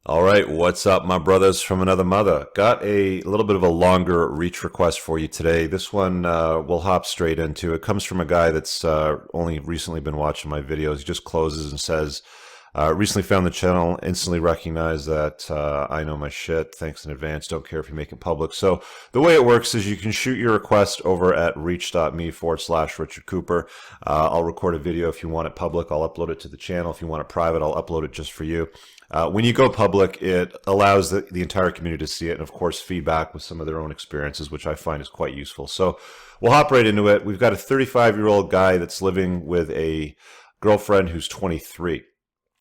All right, what's up, my brothers from another mother? Got a little bit of a longer reach request for you today. This one we'll hop straight into. It comes from a guy that's only recently been watching my videos. He just closes and says, recently found the channel, instantly recognized that I know my shit. Thanks in advance. Don't care if you make it public. So the way it works is you can shoot your request over at reach.me/Richard Cooper. I'll record a video if you want it public. I'll upload it to the channel. If you want it private, I'll upload it just for you. When you go public, it allows the entire community to see it and, of course, feedback with some of their own experiences, which I find is quite useful. So we'll hop right into it. We've got a 35-year-old guy that's living with a girlfriend who's 23.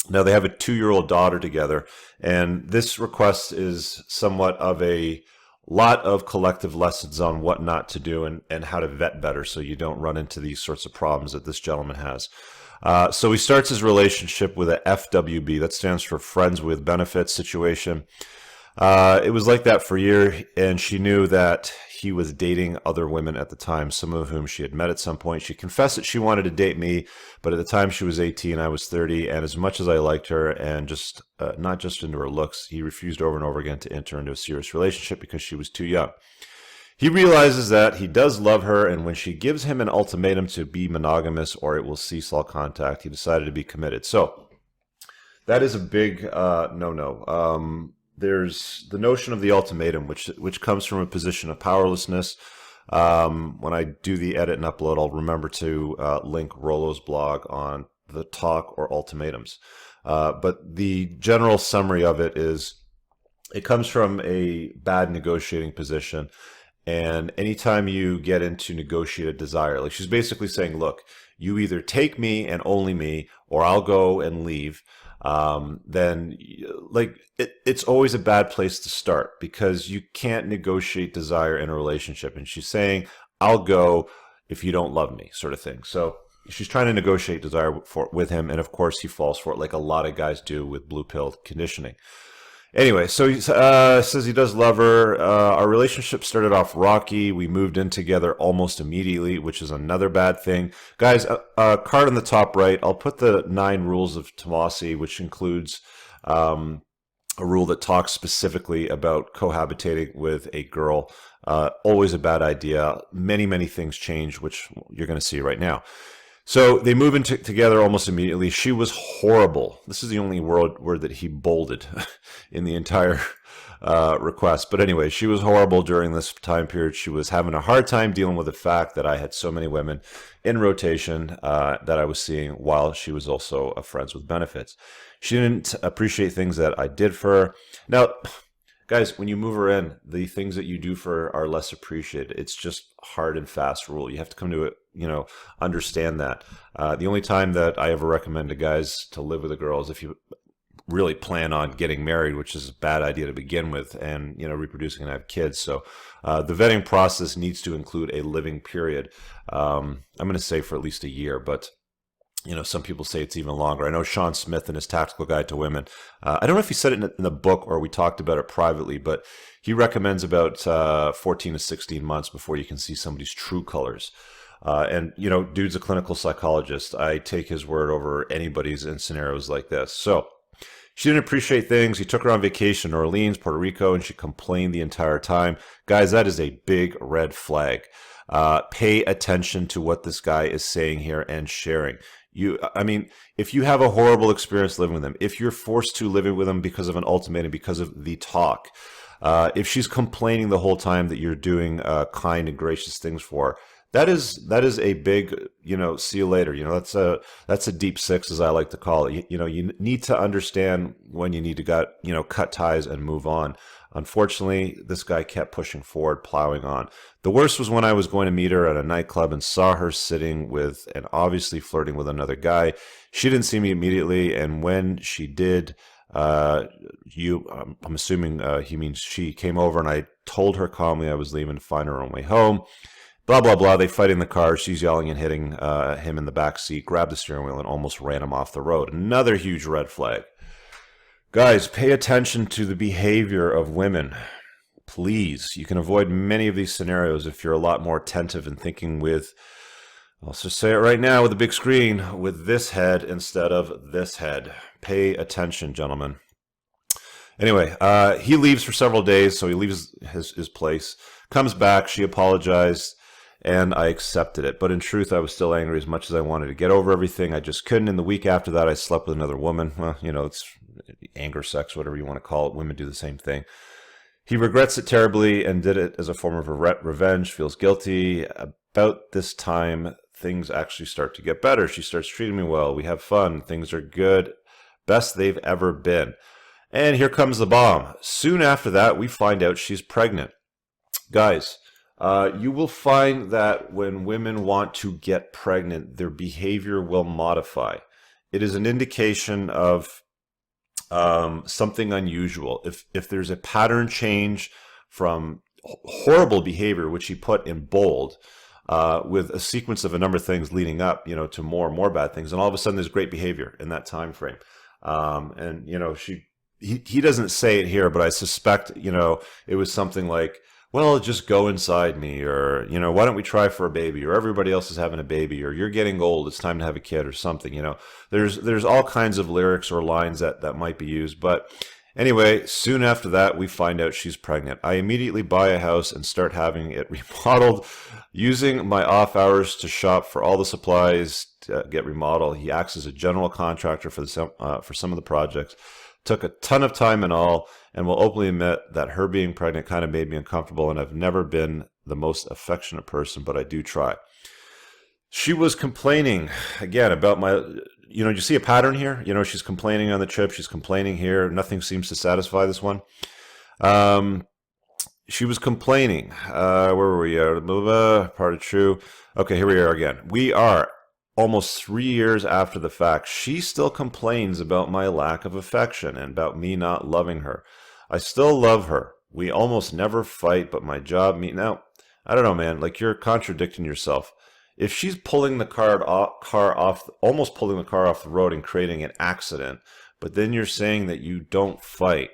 Now, they have a 2-year-old daughter together, and this request is somewhat of a lot of collective lessons on what not to do and how to vet better so you don't run into these sorts of problems that this gentleman has. So he starts his relationship with a FWB. That stands for Friends with Benefits situation. It was like that for a year, and she knew that he was dating other women at the time, some of whom she had met at some point. She confessed that she wanted to date me, but at the time she was 18, I was 30, and as much as I liked her, and just not just into her looks, he refused over and over again to enter into a serious relationship because she was too young. He realizes that he does love her, and when she gives him an ultimatum to be monogamous or it will cease all contact, he decided to be committed. So that is a big no-no. There's the notion of the ultimatum, which comes from a position of powerlessness. When I do the edit and upload, I'll remember to link Rollo's blog on the talk or ultimatums. But the general summary of it is it comes from a bad negotiating position. And anytime you get into negotiated desire, like she's basically saying, look, you either take me and only me, or I'll go and leave. Then like it's always a bad place to start because you can't negotiate desire in a relationship. And she's saying, I'll go if you don't love me, sort of thing. So she's trying to negotiate desire with him. And of course, he falls for it like a lot of guys do with blue pill conditioning. Anyway, so he says he does love her. Our relationship started off rocky. We moved in together almost immediately, which is another bad thing. Guys, card on the top right, I'll put the 9 rules of Tomasi, which includes a rule that talks specifically about cohabitating with a girl. Always a bad idea. Many, many things change, which you're going to see right now. So they move into together almost immediately. She was horrible. This is the only word that he bolded in the entire request. But anyway, she was horrible during this time period. She was having a hard time dealing with the fact that I had so many women in rotation that I was seeing while she was also a Friends with Benefits. She didn't appreciate things that I did for her. Now, guys, when you move her in, the things that you do for her are less appreciated. It's just hard and fast rule. You have to come to it, understand that. The only time that I ever recommend to guys to live with a girl is if you really plan on getting married, which is a bad idea to begin with, and, reproducing and have kids. So the vetting process needs to include a living period. I'm going to say for at least a year, but some people say it's even longer. I know Sean Smith in his Tactical Guide to Women. I don't know if he said it in the book or we talked about it privately, but he recommends about 14 to 16 months before you can see somebody's true colors. And dude's a clinical psychologist. I take his word over anybody's in scenarios like this. So she didn't appreciate things. He took her on vacation in Orleans, Puerto Rico, and she complained the entire time. Guys, that is a big red flag. Pay attention to what this guy is saying here and sharing. If you have a horrible experience living with him, if you're forced to living with him because of an ultimatum, because of the talk, if she's complaining the whole time that you're doing kind and gracious things for her, that is a big, see you later. That's a deep 6, as I like to call it. You need to understand when you need to cut ties and move on. Unfortunately, this guy kept pushing forward, plowing on. The worst was when I was going to meet her at a nightclub and saw her sitting with and obviously flirting with another guy. She didn't see me immediately, and when she did, I'm assuming he means she came over, and I told her calmly I was leaving to find her own way home. Blah, blah, blah. They fight in the car. She's yelling and hitting him in the back seat, grabbed the steering wheel, and almost ran him off the road. Another huge red flag. Guys, pay attention to the behavior of women. Please. You can avoid many of these scenarios if you're a lot more attentive and thinking with, I'll just say it right now with the big screen, with this head instead of this head. Pay attention, gentlemen. Anyway, he leaves for several days, so he leaves his place, comes back, she apologized, and I accepted it. But in truth, I was still angry as much as I wanted to get over everything. I just couldn't. And the week after that, I slept with another woman. Well, it's anger sex, whatever you want to call it. Women do the same thing. He regrets it terribly and did it as a form of revenge, feels guilty. About this time, things actually start to get better. She starts treating me well. We have fun. Things are good. Best they've ever been. And here comes the bomb. Soon after that, we find out she's pregnant. Guys, you will find that when women want to get pregnant, their behavior will modify. It is an indication of something unusual. If there's a pattern change from horrible behavior, which he put in bold, with a sequence of a number of things leading up, to more and more bad things, and all of a sudden there's great behavior in that time frame. And he doesn't say it here, but I suspect it was something like, well, just go inside me, or why don't we try for a baby, or everybody else is having a baby, or you're getting old, it's time to have a kid, or something. There's all kinds of lyrics or lines that might be used. But anyway, soon after that, we find out she's pregnant. I immediately buy a house and start having it remodeled, using my off hours to shop for all the supplies to get remodeled. He acts as a general contractor for some of the projects. Took a ton of time and all, and will openly admit that her being pregnant kind of made me uncomfortable, and I've never been the most affectionate person, but I do try. She was complaining, again, about my, you see a pattern here? She's complaining on the trip, she's complaining here, nothing seems to satisfy this one. She was complaining, where were we? Part of true. Okay, here we are again. We are almost 3 years after the fact. She still complains about my lack of affection and about me not loving her. I still love her. We almost never fight, but my job now, I don't know, man, like, you're contradicting yourself. If she's pulling the car off, almost pulling the car off the road and creating an accident, but then you're saying that you don't fight,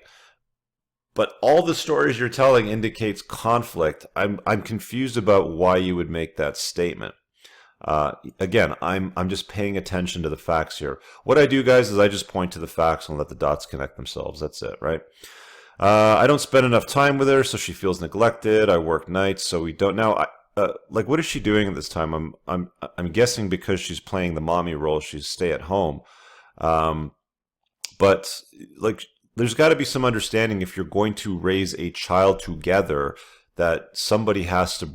but all the stories you're telling indicates conflict, I'm confused about why you would make that statement. Again, I'm just paying attention to the facts here. What I do, guys, is I just point to the facts and let the dots connect themselves. That's it, right? I don't spend enough time with her, so she feels neglected. I work nights, so we don't. Now, like, what is she doing at this time? I'm guessing because she's playing the mommy role, she's stay at home. But like, there's got to be some understanding if you're going to raise a child together that somebody has to,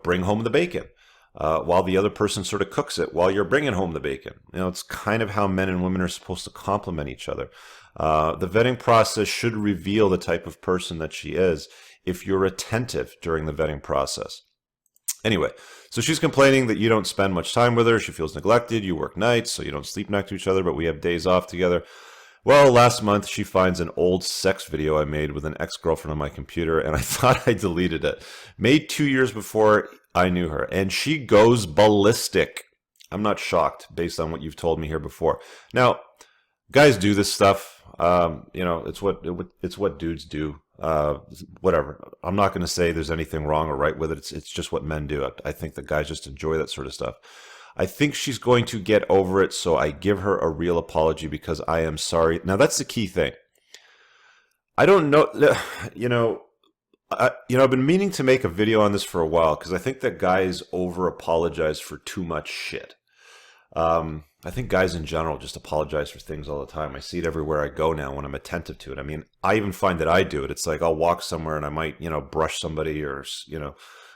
bring home the bacon. While the other person sort of cooks it while you're bringing home the bacon. It's kind of how men and women are supposed to complement each other. The vetting process should reveal the type of person that she is if you're attentive during the vetting process. Anyway, so she's complaining that you don't spend much time with her. She feels neglected. You work nights, so you don't sleep next to each other, but we have days off together. Well, last month she finds an old sex video I made with an ex-girlfriend on my computer, and I thought I deleted it. Made 2 years before I knew her, and she goes ballistic. I'm not shocked based on what you've told me here before. Now, guys do this stuff. It's what dudes do. Whatever. I'm not going to say there's anything wrong or right with it. It's just what men do. I think that guys just enjoy that sort of stuff. I think she's going to get over it, so I give her a real apology because I am sorry. Now, that's the key thing. I don't know, I've been meaning to make a video on this for a while because I think that guys over-apologize for too much shit. I think guys in general just apologize for things all the time. I see it everywhere I go now when I'm attentive to it. I mean, I even find that I do it. It's like I'll walk somewhere and I might, brush somebody, or,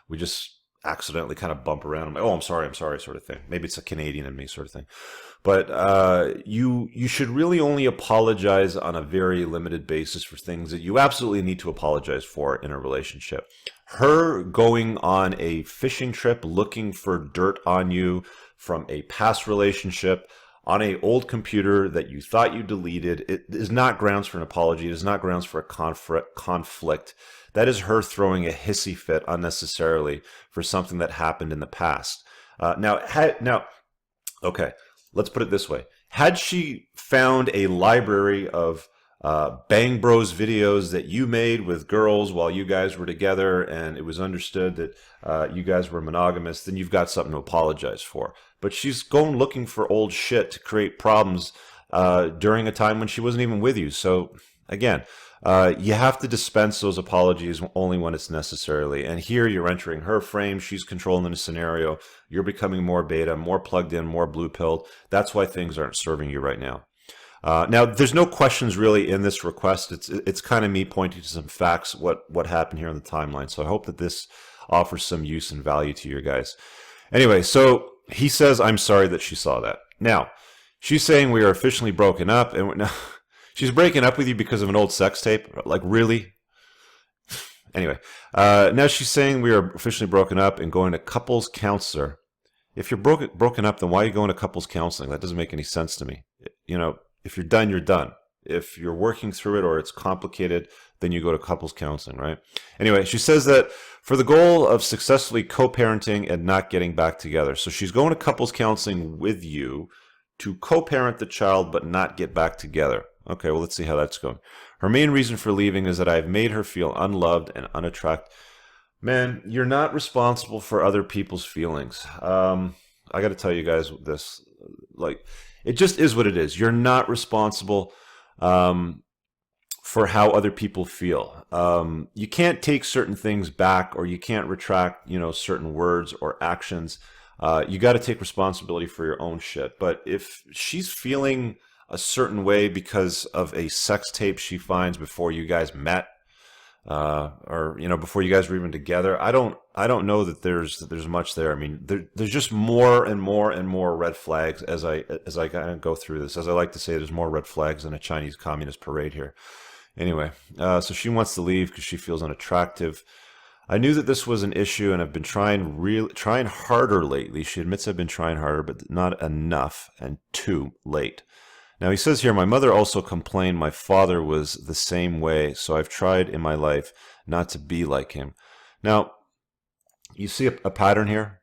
we just accidentally kind of bump around. I'm like, oh, I'm sorry, sort of thing. Maybe it's a Canadian in me sort of thing. But you should really only apologize on a very limited basis for things that you absolutely need to apologize for in a relationship. Her going on a fishing trip looking for dirt on you from a past relationship on an old computer that you thought you deleted, it is not grounds for an apology. It is not grounds for a conflict. That is her throwing a hissy fit unnecessarily for something that happened in the past. Okay, let's put it this way. Had she found a library of Bang Bros videos that you made with girls while you guys were together, and it was understood that you guys were monogamous, then you've got something to apologize for. But she's going looking for old shit to create problems during a time when she wasn't even with you. So again, You have to dispense those apologies only when it's necessarily. And here you're entering her frame. She's controlling the scenario. You're becoming more beta, more plugged in, more blue pilled. That's why things aren't serving you right now. Now, there's no questions really in this request. It's kind of me pointing to some facts, what happened here on the timeline. So I hope that this offers some use and value to you guys. Anyway, so he says, I'm sorry that she saw that. Now, she's saying we are officially broken up, and no, she's breaking up with you because of an old sex tape. Like, really? Anyway, now she's saying we are officially broken up and going to couples counselor. If you're broken up, then why are you going to couples counseling? That doesn't make any sense to me. You know, if you're done, you're done. If you're working through it or it's complicated, then you go to couples counseling, right? Anyway, she says that for the goal of successfully co-parenting and not getting back together. So she's going to couples counseling with you to co-parent the child but not get back together. Okay, well, let's see how that's going. Her main reason for leaving is that I've made her feel unloved and unattracted. Man, you're not responsible for other people's feelings. I got to tell you guys this. Like, it just is what it is. You're not responsible for how other people feel. You can't take certain things back, or you can't retract, certain words or actions. You got to take responsibility for your own shit. But if she's feeling a certain way because of a sex tape she finds before you guys met, or before you guys were even together, I don't know that there's much there. I mean, there's just more and more and more red flags as I kind of go through this. As I like to say, there's more red flags than a Chinese communist parade here. Anyway, so she wants to leave because she feels unattractive. I knew that this was an issue, and I've been trying harder lately. She admits I've been trying harder, but not enough and too late. Now, he says here, my mother also complained my father was the same way, so I've tried in my life not to be like him. Now, you see a pattern here?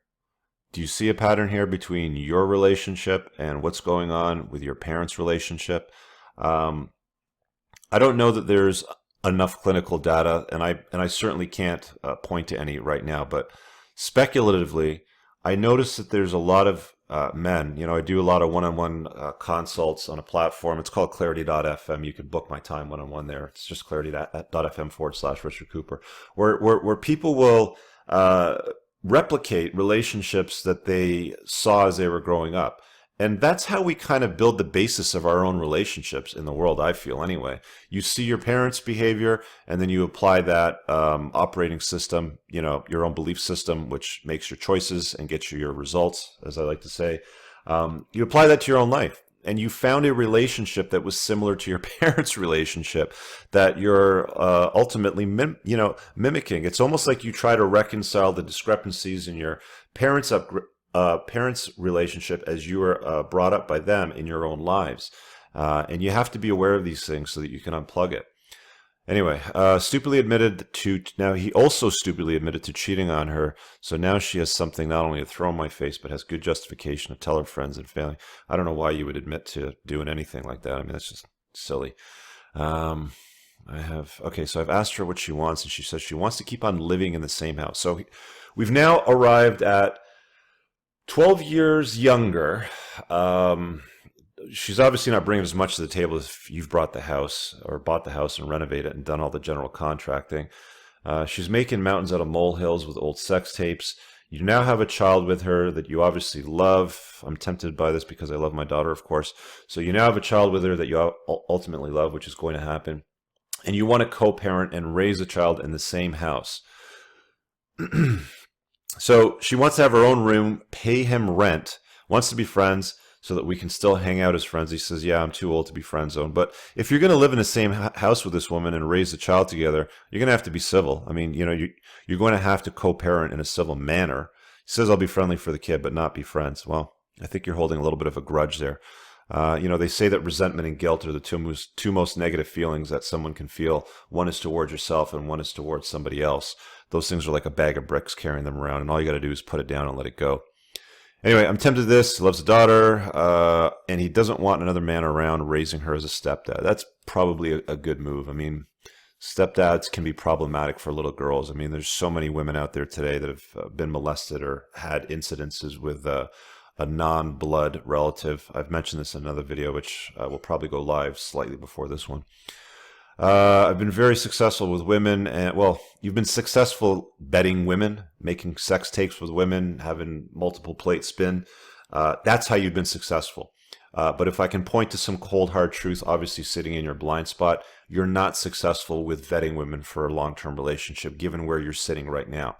Do you see a pattern here between your relationship and what's going on with your parents' relationship? I don't know that there's enough clinical data, and I certainly can't point to any right now, but speculatively, I notice that there's a lot of men. I do a lot of one-on-one consults on a platform. It's called clarity.fm. You can book my time one-on-one there. It's just clarity.fm/Richard Cooper, where people will replicate relationships that they saw as they were growing up. And that's how we kind of build the basis of our own relationships in the world, I feel, anyway. You see your parents' behavior, and then you apply that operating system, your own belief system, which makes your choices and gets you your results, as I like to say. You apply that to your own life, and you found a relationship that was similar to your parents' relationship that you're ultimately mimicking. It's almost like you try to reconcile the discrepancies in your parents' relationship as you were brought up by them in your own lives. And you have to be aware of these things so that you can unplug it. Anyway, he also stupidly admitted to cheating on her. So now she has something not only to throw in my face, but has good justification to tell her friends and family. I don't know why you would admit to doing anything like that. I mean, that's just silly. So I've asked her what she wants, and she says she wants to keep on living in the same house. So we've now arrived at 12 years younger. She's obviously not bringing as much to the table as if you've bought the house and renovated it and done all the general contracting. She's making mountains out of molehills with old sex tapes. You now have a child with her that you obviously love. I'm tempted by this because I love my daughter, of course. So you now have a child with her that you ultimately love, which is going to happen. And you want to co-parent and raise a child in the same house. So she wants to have her own room, pay him rent, wants to be friends so that we can still hang out as friends. He says, yeah, I'm too old to be friend zoned. But if you're going to live in the same house with this woman and raise a child together, you're going to have to be civil. I mean, you're going to have to co-parent in a civil manner. He says, I'll be friendly for the kid, but not be friends. Well, I think you're holding a little bit of a grudge there. They say that resentment and guilt are the two most negative feelings that someone can feel. One is towards yourself and one is towards somebody else. Those things are like a bag of bricks carrying them around, and all you got to do is put it down and let it go. Anyway, I'm tempted to this. He loves a daughter, and he doesn't want another man around raising her as a stepdad. That's probably a good move. I mean, stepdads can be problematic for little girls. I mean, there's so many women out there today that have been molested or had incidences with a non-blood relative. I've mentioned this in another video, which will probably go live slightly before this one. I've been very successful with women, and well, you've been successful betting women, making sex tapes with women, having multiple plate spin. That's how you've been successful. But if I can point to some cold hard truth, obviously sitting in your blind spot, you're not successful with vetting women for a long-term relationship, given where you're sitting right now.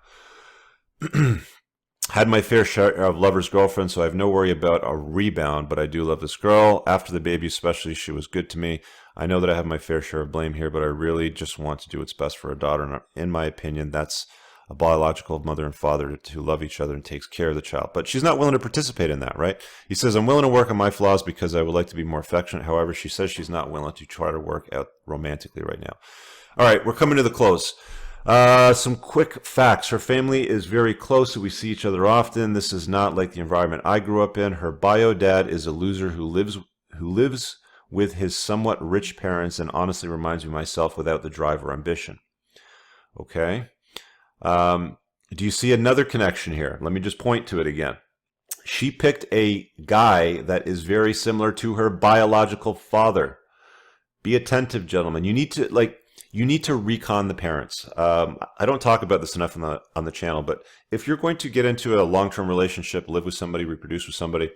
Had my fair share of lovers' girlfriends, so I have no worry about a rebound, but I do love this girl. After the baby, especially, she was good to me. I know that I have my fair share of blame here, but I really just want to do what's best for a daughter. And in my opinion, that's a biological mother and father to love each other and takes care of the child. But she's not willing to participate in that, right? He says, I'm willing to work on my flaws because I would like to be more affectionate. However, she says she's not willing to try to work out romantically right now. All right, we're coming to the close. Some quick facts. Her family is very close, so we see each other often. This is not like the environment I grew up in. Her bio dad is a loser who lives with his somewhat rich parents and honestly reminds me of myself without the drive or ambition. Okay. Do you see another connection here? Let me just point to it again. She picked a guy that is very similar to her biological father. Be attentive, gentlemen. You need to recon the parents. I don't talk about this enough on the channel, but if you're going to get into a long-term relationship, live with somebody, reproduce with somebody,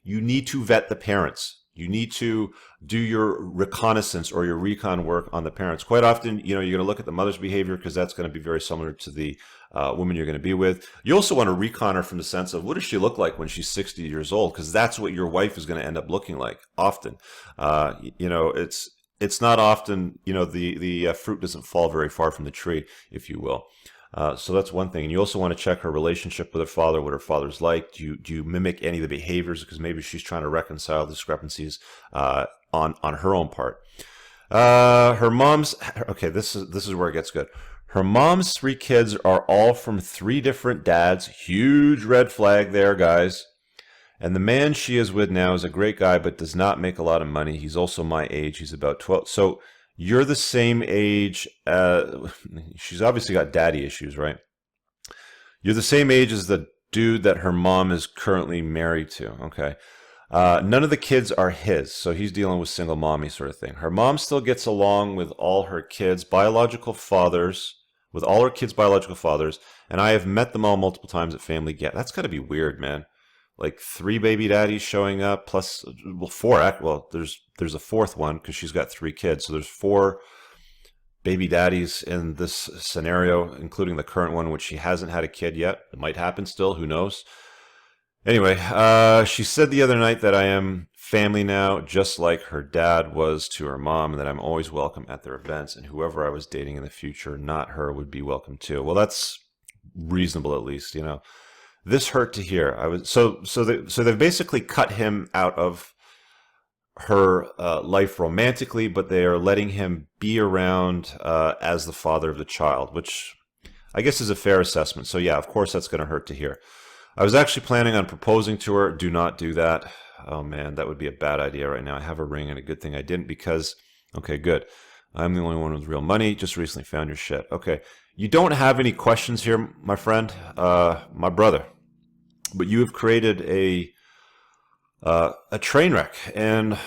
you need to vet the parents. You need to do your reconnaissance or your recon work on the parents. Quite often, you're going to look at the mother's behavior because that's going to be very similar to the woman you're going to be with. You also want to recon her from the sense of what does she look like when she's 60 years old? Because that's what your wife is going to end up looking like often. It's not often, the fruit doesn't fall very far from the tree, if you will. So that's one thing. And you also want to check her relationship with her father, what her father's like. Do you mimic any of the behaviors? Because maybe she's trying to reconcile discrepancies on her own part. Her mom's, okay, this is where it gets good. Her mom's 3 kids are all from 3 different dads. Huge red flag there, guys. And the man she is with now is a great guy, but does not make a lot of money. He's also my age. He's about 12. So you're the same age. She's obviously got daddy issues, right? You're the same age as the dude that her mom is currently married to, okay? None of the kids are his, so he's dealing with single mommy sort of thing. Her mom still gets along with all her kids' biological fathers, and I have met them all multiple times at family get. That's got to be weird, man. Like 3 baby daddies showing up plus 4. Well, there's a 4th one because she's got 3 kids, so there's 4 baby daddies in this scenario, including the current one, which she hasn't had a kid yet. It might happen still, who knows. Anyway, she said the other night that I am family now, just like her dad was to her mom, and that I'm always welcome at their events, and whoever I was dating in the future, not her, would be welcome too. Well, that's reasonable at least, This hurt to hear. So they've basically cut him out of her life romantically, but they are letting him be around as the father of the child, which I guess is a fair assessment. So yeah, of course that's going to hurt to hear. I was actually planning on proposing to her. Do not do that. Oh man, that would be a bad idea right now. I have a ring and a good thing I didn't because, okay, good. I'm the only one with real money. Just recently found your shit. Okay. You don't have any questions here, my friend, my brother. But you have created a train wreck, and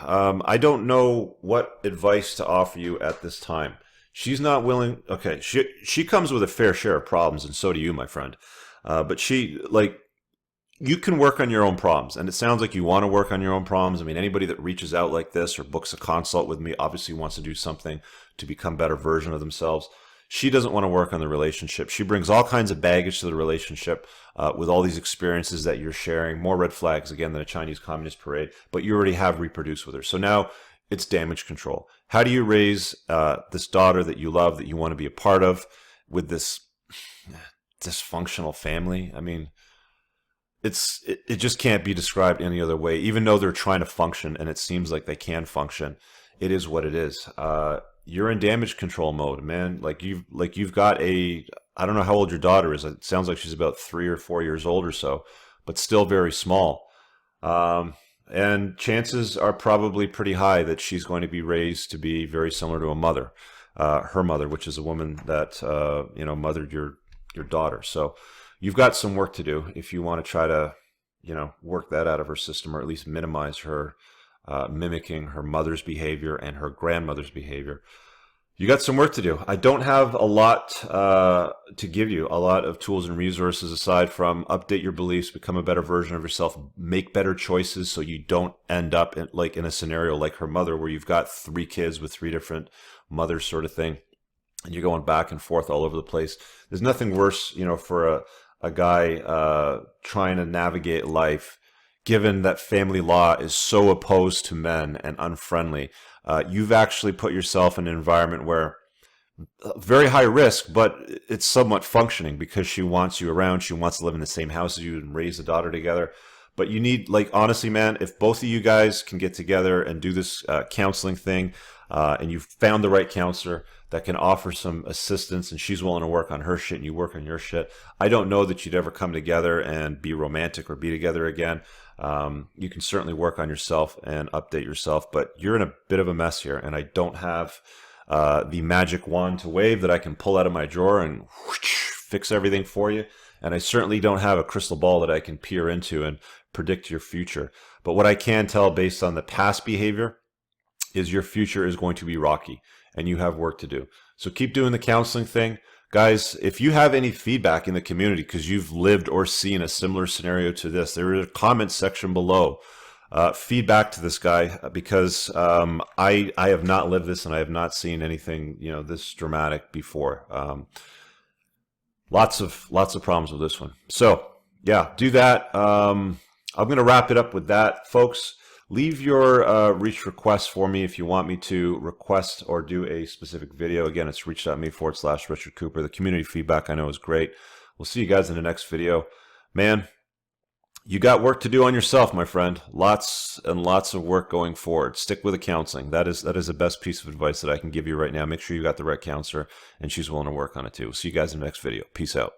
I don't know what advice to offer you at this time. She's not willing. Okay, she comes with a fair share of problems, and so do you, my friend. But you can work on your own problems, and it sounds like you want to work on your own problems. I mean, anybody that reaches out like this or books a consult with me obviously wants to do something to become a better version of themselves. She doesn't want to work on the relationship. She brings all kinds of baggage to the relationship with all these experiences that you're sharing. More red flags, again, than a Chinese Communist parade. But you already have reproduced with her. So now it's damage control. How do you raise this daughter that you love, that you want to be a part of, with this dysfunctional family? I mean, it just can't be described any other way. Even though they're trying to function, and it seems like they can function, it is what it is. You're in damage control mode, man. You've got I don't know how old your daughter is. It sounds like she's about 3 or 4 years old or so, but still very small. And chances are probably pretty high that she's going to be raised to be very similar to a mother, her mother, which is a woman that mothered your daughter. So you've got some work to do if you want to try to work that out of her system, or at least minimize her mimicking her mother's behavior and her grandmother's behavior. You got some work to do. I don't have a lot to give you, a lot of tools and resources aside from update your beliefs, become a better version of yourself, make better choices so you don't end up in a scenario like her mother where you've got 3 kids with 3 different mothers sort of thing, and you're going back and forth all over the place. There's nothing worse, for a guy trying to navigate life, given that family law is so opposed to men and unfriendly. You've actually put yourself in an environment where very high risk, but it's somewhat functioning because she wants you around. She wants to live in the same house as you and raise a daughter together. But you need, like, honestly, man, if both of you guys can get together and do this counseling thing, and you've found the right counselor that can offer some assistance and she's willing to work on her shit and you work on your shit, I don't know that you'd ever come together and be romantic or be together again. You can certainly work on yourself and update yourself, but you're in a bit of a mess here, and I don't have the magic wand to wave that I can pull out of my drawer and whoosh, fix everything for you. And I certainly don't have a crystal ball that I can peer into and predict your future. But what I can tell based on the past behavior is your future is going to be rocky and you have work to do. So keep doing the counseling thing. Guys, if you have any feedback in the community because you've lived or seen a similar scenario to this, there is a comment section below. Feedback to this guy because I have not lived this and I have not seen anything this dramatic before. Lots of problems with this one. So yeah, do that. I'm going to wrap it up with that, folks. Leave your reach requests for me if you want me to request or do a specific video. Again, it's reach.me/Richard Cooper. The community feedback I know is great. We'll see you guys in the next video. Man, you got work to do on yourself, my friend. Lots and lots of work going forward. Stick with the counseling. That is the best piece of advice that I can give you right now. Make sure you got the right counselor and she's willing to work on it too. See you guys in the next video. Peace out.